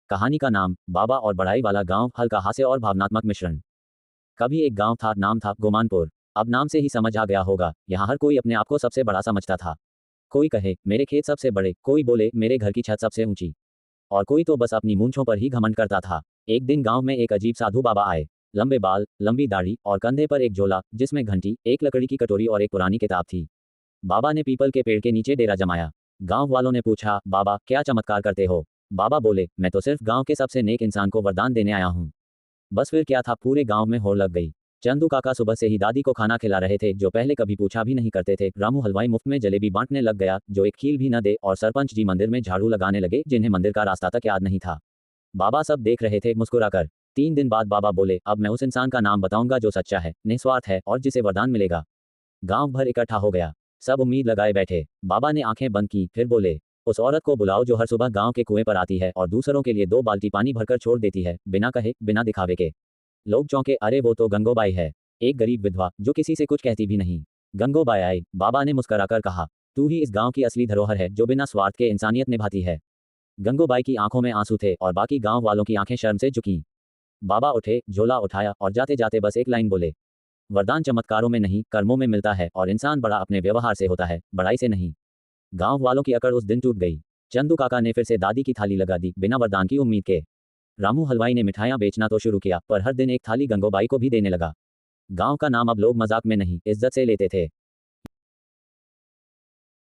कहानी का नाम बाबा और बड़ाई वाला गांव, हल्का हास्य और भावनात्मक मिश्रण। कभी एक गांव था, नाम था गोमानपुर। अब नाम से ही समझ आ गया होगा, यहाँ हर कोई अपने आप को सबसे बड़ा समझता था। कोई कहे मेरे खेत सबसे बड़े, कोई बोले मेरे घर की छत सबसे ऊंची, और कोई तो बस अपनी मूंछों पर ही घमंड करता था। एक दिन गांव में एक अजीब साधु बाबा आए। लंबे बाल, लंबी दाढ़ी और कंधे पर एक झोला जिसमें घंटी, एक लकड़ी की कटोरी और एक पुरानी किताब थी। बाबा ने पीपल के पेड़ के नीचे डेरा जमाया। गांव वालों ने पूछा, बाबा क्या चमत्कार करते हो? बाबा बोले, मैं तो सिर्फ गांव के सबसे नेक इंसान को वरदान देने आया हूँ। बस फिर क्या था, पूरे गांव में होड़ लग गई। चंदू काका सुबह से ही दादी को खाना खिला रहे थे, जो पहले कभी पूछा भी नहीं करते थे। रामू हलवाई मुफ्त में जलेबी बांटने लग गया, जो एक कील भी न दे, और सरपंच जी मंदिर में झाड़ू लगाने लगे, जिन्हें मंदिर का रास्ता तक याद नहीं था। बाबा सब देख रहे थे मुस्कुराकर। 3 दिन बाद बाबा बोले, अब मैं उस इंसान का नाम बताऊंगा जो सच्चा है, निस्वार्थ है और जिसे वरदान मिलेगा। गांव भर इकट्ठा हो गया। सब उम्मीद लगाए बैठे। बाबा ने आंखें बंद की, फिर बोले, उस औरत को बुलाओ जो हर सुबह गांव के कुएं पर आती है और दूसरों के लिए 2 बाल्टी पानी भरकर छोड़ देती है, बिना कहे, बिना दिखावे के। लोग चौंके, अरे वो तो गंगोबाई है, एक गरीब विधवा जो किसी से कुछ कहती भी नहीं। गंगोबाई आई। बाबा ने मुस्कुराकर कहा, तू ही इस गांव की असली धरोहर है, जो बिना स्वार्थ के इंसानियत निभाती है। गंगोबाई की आंखों में आंसू थे और बाकी गांव वालों की आंखें शर्म से झुकीं। बाबा उठे, झोला उठाया और जाते जाते बस एक लाइन बोले, वरदान चमत्कारों में नहीं, कर्मों में मिलता है, और इंसान बड़ा अपने व्यवहार से होता है, बड़ाई से नहीं। गांव वालों की अकड़ उस दिन टूट गई। चंदू काका ने फिर से दादी की थाली लगा दी, बिना वरदान की उम्मीद के। रामू हलवाई ने मिठाइयां बेचना तो शुरू किया, पर हर दिन एक थाली गंगोबाई को भी देने लगा। गांव का नाम अब लोग मजाक में नहीं, इज्जत से लेते थे।